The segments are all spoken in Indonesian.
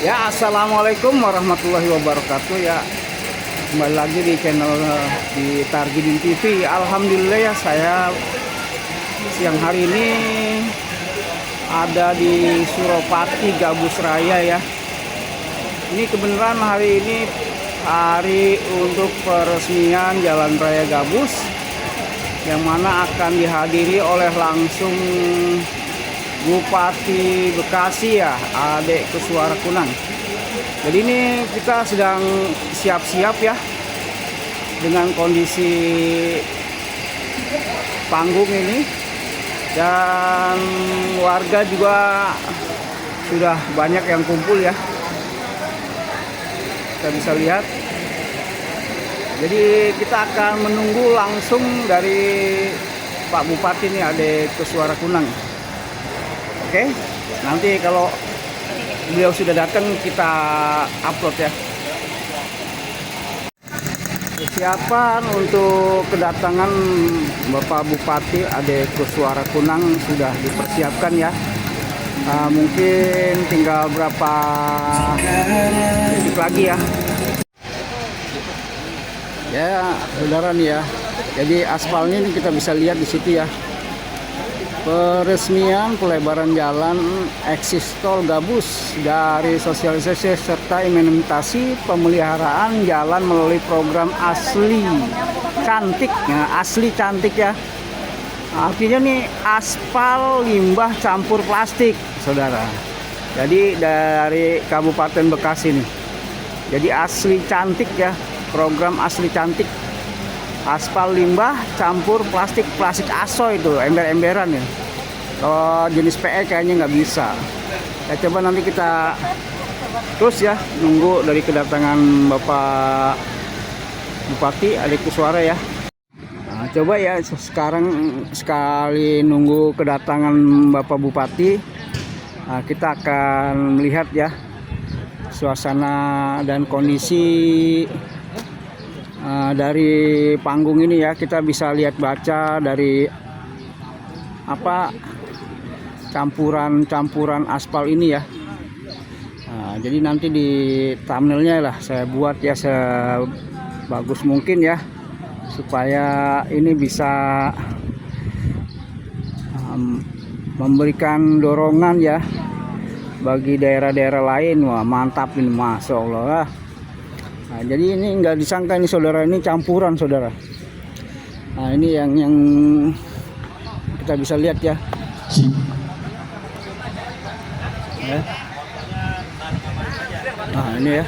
Ya, assalamualaikum warahmatullahi wabarakatuh ya. Kembali lagi di channel di Targidin TV. Alhamdulillah ya, saya siang hari ini ada di Suropati Gabus Raya ya. Ini kebenaran hari ini hari untuk peresmian Jalan Raya Gabus, yang mana akan dihadiri oleh langsung Bupati Bekasi ya, Ade Kuswara Kunang. Jadi ini kita sedang siap-siap ya dengan kondisi panggung ini, dan warga juga sudah banyak yang kumpul ya. Kita bisa lihat. Jadi kita akan menunggu langsung dari Pak Bupati ini, Ade Kuswara Kunang. Oke, nanti kalau beliau sudah datang kita upload ya. Persiapan untuk kedatangan Bapak Bupati Ade Kuswara Kunang sudah dipersiapkan ya. Mungkin tinggal berapa detik lagi ya. Ya, saudara nih ya. Jadi aspalnya ini kita bisa lihat di situ ya. Peresmian pelebaran jalan eksis tol Gabus dari sosialisasi serta implementasi pemeliharaan jalan melalui program asli cantik. Nah, asli cantik ya. Artinya nih aspal limbah campur plastik, saudara. Jadi dari Kabupaten Bekasi nih. Jadi asli cantik ya, program asli cantik. Aspal limbah campur plastik aso itu, ember-emberan ya. Kalau jenis PE kayaknya nggak bisa. Ya, coba nanti kita terus ya nunggu dari kedatangan Bapak Bupati Ade Kuswara ya. Nah, coba ya sekarang sekali nunggu kedatangan Bapak Bupati, nah, kita akan melihat ya suasana dan kondisi dari panggung ini ya. Kita bisa lihat baca dari apa campuran aspal ini ya. Nah, jadi nanti di thumbnailnya lah saya buat ya sebagus mungkin ya, supaya ini bisa memberikan dorongan ya bagi daerah-daerah lain. Wah, mantap ini, masya Allah. Nah, jadi ini nggak disangka ini saudara, ini campuran saudara. Nah, ini yang kita bisa lihat ya. Nah, ini ya.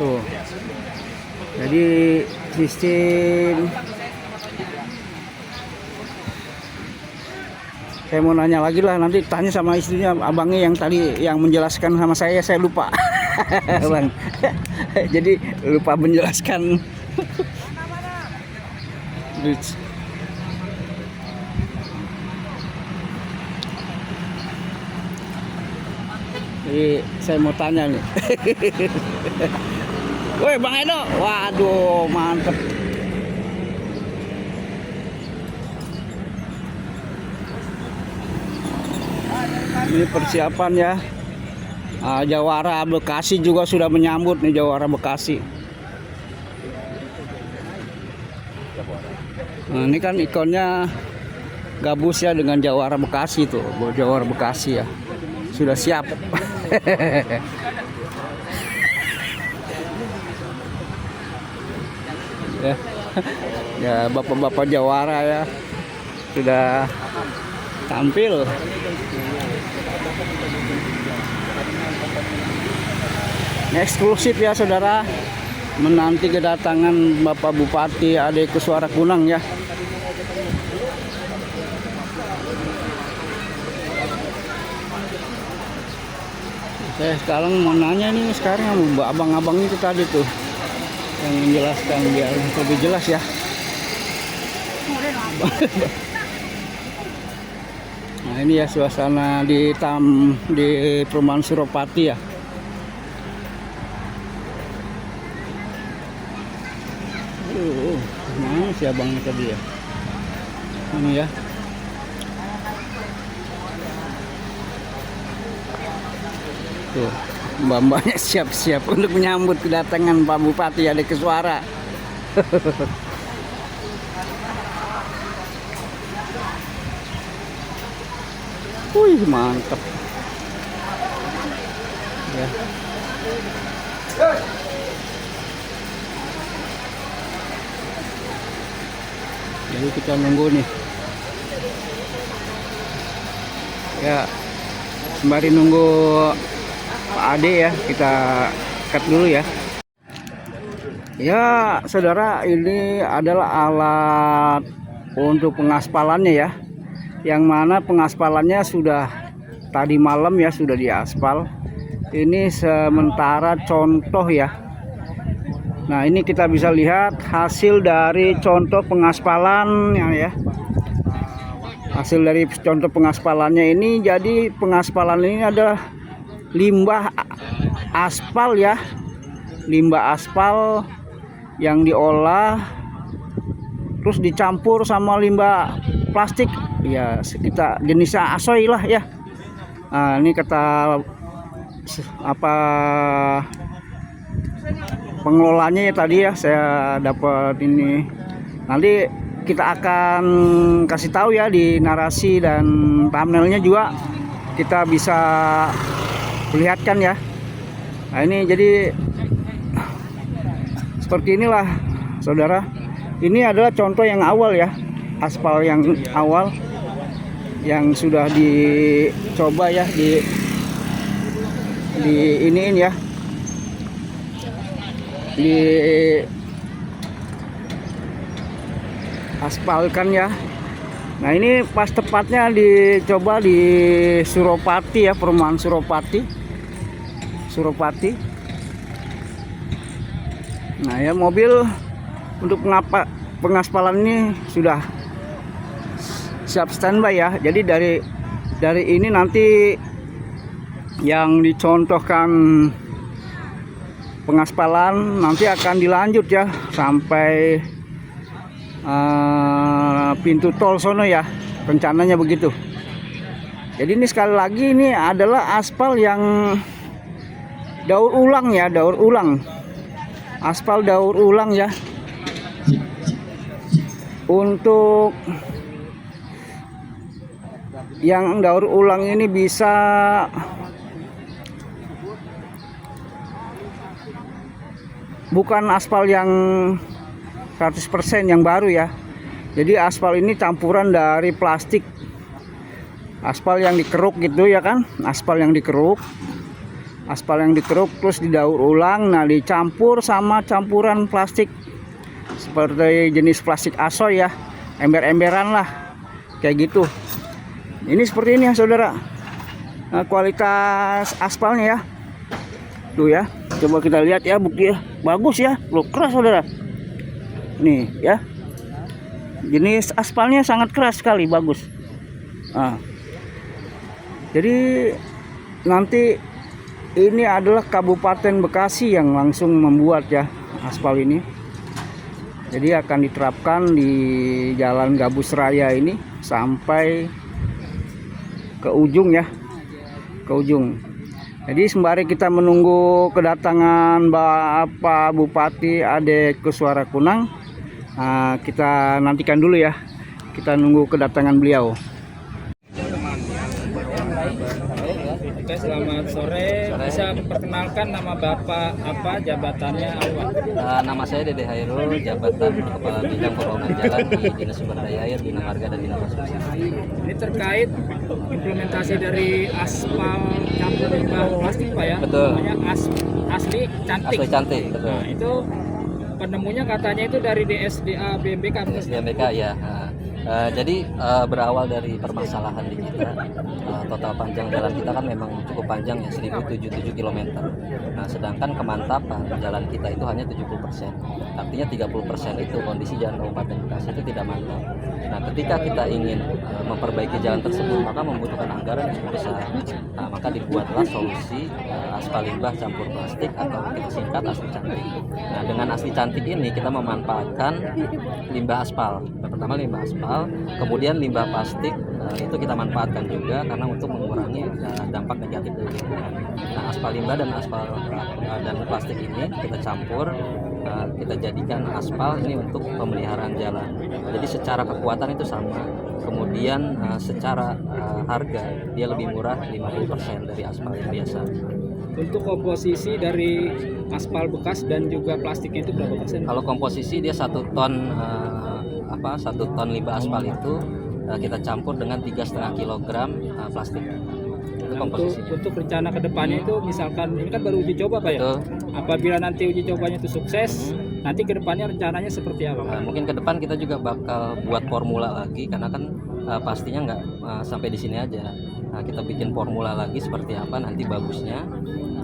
Tuh. Jadi sistem, saya mau nanya lagi lah, nanti tanya sama istrinya, abangnya yang tadi yang menjelaskan sama saya lupa. Bang. Jadi lupa menjelaskan. Jadi saya mau tanya nih. Woi Bang Edo, waduh mantep. Ini persiapan ya. Jawara Bekasi juga sudah menyambut nih, Jawara Bekasi. Nah, ini kan ikonnya Gabus ya dengan Jawara Bekasi tuh, Jawara Bekasi ya. Sudah siap. Ya, bapak-bapak Jawara ya sudah tampil. Ini eksklusif ya saudara, menanti kedatangan Bapak Bupati Ade Kuswara Kunang ya. Saya sekarang mau nanya nih, sekarang abang-abang itu tadi tuh yang menjelaskan biar lebih jelas ya. Nah, ini ya suasana di perumahan Suropati ya. Mana si abangnya tadi ya? Ini ya. Tuh, mbak-mbaknya siap-siap untuk menyambut kedatangan Pak Bupati ada ke suara. Wih, mantap. Ya. Jadi kita nunggu nih. Ya, sembari nunggu Pak Ade ya, kita cut dulu ya. Ya, saudara, ini adalah alat untuk pengaspalannya ya. Yang mana pengaspalannya sudah tadi malam ya, sudah diaspal. Ini sementara contoh ya. Nah, ini kita bisa lihat hasil dari contoh pengaspalan ya. Hasil dari contoh pengaspalannya ini, jadi pengaspalan ini adalah limbah aspal ya. Limbah aspal yang diolah terus dicampur sama limbah plastik ya, sekitar jenisnya asoy lah ya. Nah, ini kata apa pengelolanya ya tadi ya, saya dapat ini. Nanti kita akan kasih tahu ya di narasi dan thumbnailnya juga kita bisa perlihatkan ya. Nah, ini jadi seperti inilah saudara. Ini adalah contoh yang awal ya, aspal yang awal yang sudah dicoba ya, di iniin ya, di aspalkan ya. Nah, ini pas tepatnya dicoba di Suropati ya, perumahan Suropati. Nah ya, mobil untuk pengaspalan ini sudah siap standby ya. Jadi dari ini nanti yang dicontohkan pengaspalan nanti akan dilanjut ya sampai pintu tol sono ya, rencananya begitu. Jadi ini sekali lagi ini adalah aspal yang daur ulang ya, aspal daur ulang ya. Untuk yang daur ulang ini bisa bukan aspal yang 100% yang baru ya. Jadi aspal ini campuran dari plastik, aspal yang dikeruk gitu ya kan, aspal yang dikeruk terus didaur ulang. Nah, dicampur sama campuran plastik seperti jenis plastik asoy ya, ember-emberan lah kayak gitu. Ini seperti ini ya saudara. Nah, kualitas aspalnya ya, tuh ya, coba kita lihat ya, bukti ya, bagus ya, loh, keras saudara. Nih ya, jenis aspalnya sangat keras sekali, bagus. Nah, jadi nanti ini adalah Kabupaten Bekasi yang langsung membuat ya aspal ini. Jadi akan diterapkan di Jalan Gabus Raya ini sampai ke ujung ya, ke ujung. Jadi sembari kita menunggu kedatangan Bapak Bupati Ade ke Suara Kunang, kita nantikan dulu ya, kita nunggu kedatangan beliau. Oke, selamat sore. Bisa memperkenalkan nama Bapak, apa jabatannya apa? Nama saya Dede Hairul, jabatan Kepala Bidang Pembangunan Jalan di Dinas Sumber Daya Air, Bina Marga dan Bina Konstruksi. Ini terkait implementasi dari aspal campur limbah plastik Pak ya? Betul. Namanya asli cantik. Asli cantik, betul. Nah, itu penemunya katanya itu dari DSDA BMBK. DSDA ya. Jadi berawal dari permasalahan di kita, total panjang jalan kita kan memang cukup panjang ya, 1077 km. Nah, sedangkan kemantapan jalan kita itu hanya 70%. Artinya 30% itu kondisi jalan Kabupaten Bekasi itu tidak mantap. Nah, ketika kita ingin memperbaiki jalan tersebut, maka membutuhkan anggaran yang cukup besar. Nah, maka dibuatlah solusi aspal limbah campur plastik atau kita singkat asli cantik. Nah, dengan asli cantik ini kita memanfaatkan limbah aspal. Pertama limbah aspal aspal. Kemudian limbah plastik itu kita manfaatkan juga karena untuk mengurangi dampak negatif dari lingkungan. Nah, aspal limbah dan aspal dan plastik ini kita campur, kita jadikan aspal ini untuk pemeliharaan jalan. Jadi secara kekuatan itu sama. Kemudian secara harga dia lebih murah 50% dari aspal yang biasa. Untuk komposisi dari aspal bekas dan juga plastiknya itu berapa persen? Kalau komposisi dia 1 ton 1 ton limbah aspal itu kita campur dengan 3,5 kilogram plastik. Itu komposisinya. Untuk rencana kedepannya itu misalkan ini kan baru uji coba Pak ya? Betul. Apabila nanti uji cobanya itu sukses, nanti kedepannya rencananya seperti apa Pak? Mungkin ke depan kita juga bakal buat formula lagi karena kan pastinya nggak sampai di sini aja. Kita bikin formula lagi seperti apa nanti bagusnya.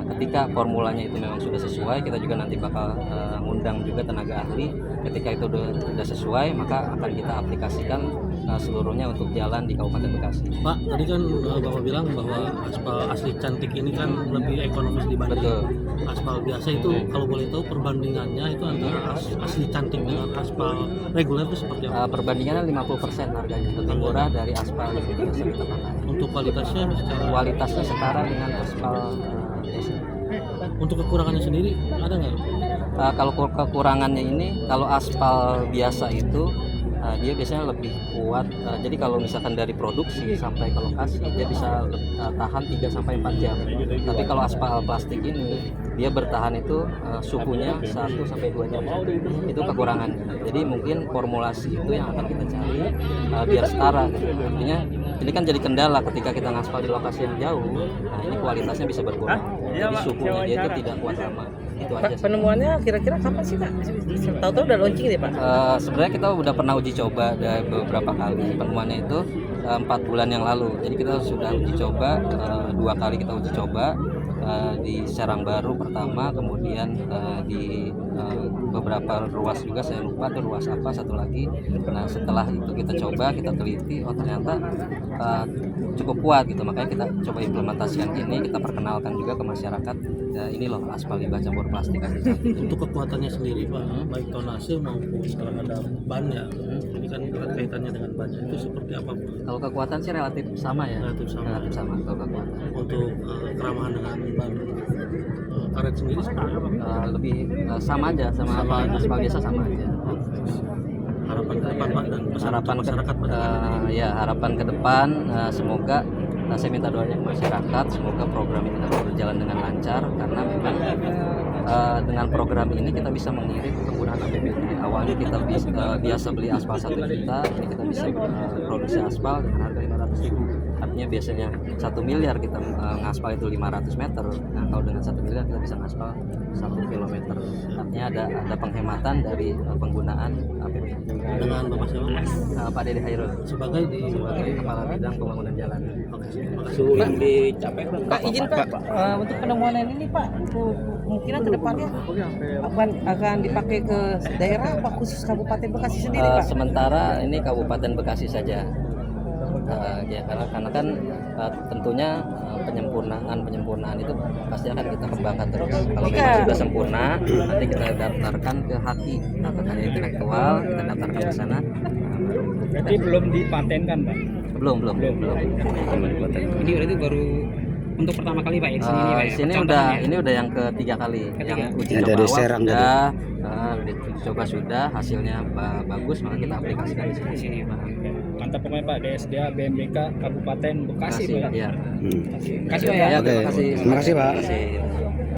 Ketika formulanya itu memang sudah sesuai, kita juga nanti bakal ngundang juga tenaga ahli. Ketika itu sudah sesuai, maka akan kita aplikasikan seluruhnya untuk jalan di Kabupaten Bekasi. Pak, tadi kan Bapak bilang bahwa aspal asli cantik ini kan lebih ekonomis dibanding Betul. aspal biasa. Itu kalau boleh tahu perbandingannya itu antara asli cantik dengan aspal reguler itu seperti apa? Perbandingannya 50% harganya, lebih murah dari aspal yang biasa kita pakai. Untuk kualitasnya secara Kualitasnya setara dengan aspal biasa. untuk kekurangannya sendiri ada nggak? Kalau kekurangannya ini, kalau aspal biasa itu dia biasanya lebih kuat. Jadi kalau misalkan dari produksi sampai ke lokasi dia bisa tahan 3-4 jam. Tapi kalau aspal plastik ini dia bertahan itu suhunya 1-2 jam. Itu kekurangannya. Jadi mungkin formulasi itu yang akan kita cari biar setara gitu. Artinya ini kan jadi kendala ketika kita ngaspal di lokasi yang jauh. Nah, ini kualitasnya bisa berkurang. Jadi suhunya dia itu tidak kuat lama. Itu aja. Penemuannya kira-kira kapan sih Pak? Tahu-tahu udah launching deh Pak? Sebenarnya kita udah pernah uji coba dari beberapa kali. Penemuannya itu 4 bulan yang lalu. Jadi kita sudah uji coba 2 kali kita uji coba di Serang Baru pertama, kemudian di beberapa ruas juga, saya lupa tuh ruas apa satu lagi. Nah setelah itu kita coba, kita teliti, oh ternyata cukup kuat gitu, makanya kita coba implementasikan ini, kita perkenalkan juga ke masyarakat. Ini loh aspal limbah campur plastik. Untuk kekuatannya sendiri Pak, baik tonase maupun terhadap bannya, ini kan kaitannya dengan bannya itu seperti apa Pak? Kalau kekuatan sih relatif sama ya. Relatif sama. Relatif sama kalau kekuatan. Untuk keramahan dengan ban karet sendiri seperti apa? Lebih sama aja sama Sama aja. aspal biasa sama aja. Harapan ke depan Pak dan pesan Harapan untuk masyarakat Pak. ya harapan ke depan semoga saya minta doanya ke masyarakat, semoga program ini dapat berjalan dengan lancar karena memang dengan program ini kita bisa mengirit penggunaan APBD. Awalnya kita biasa beli aspal 1 juta, ini kita bisa produksi aspal dengan harga 500.000. Artinya biasanya 1 miliar kita ngaspal itu 500 meter. Nah kalau dengan 1 miliar kita bisa ngaspal 1 kilometer. Artinya ada penghematan dari penggunaan APBD. Dengan Bapak siapa? Pak Dede Hairul Sebagai sebagai Kepala Bidang Pembangunan Jalan. Suhu yang dicapai Pak izin Pak, untuk penemuan ini Pak, kemungkinan kedepannya akan dipakai ke daerah apa khusus Kabupaten Bekasi sendiri Pak? Sementara ini Kabupaten Bekasi saja. Ya karena kan tentunya penyempurnaan itu pasti akan kita kembangkan terus. Kalau memang sudah sempurna, nanti kita daftarkan ke HAKI atau Kekayaan Intelektual, kita daftarkan ke sana. Berarti belum dipatenkan Pak? Belum. Ini berarti baru untuk pertama kali Pak ya di sini Pak ya? Sini ini udah yang ketiga kali. Yang uji Yang coba dari awal Serang sudah, coba sudah, hasilnya bagus, maka kita aplikasikan di sini. Mantap pokoknya Pak, DSDA BMBK Kabupaten Bekasi Pak ya? Iya. Kasih Pak ya? Ya, terima kasih. Terima kasih, Pak. Terima kasih.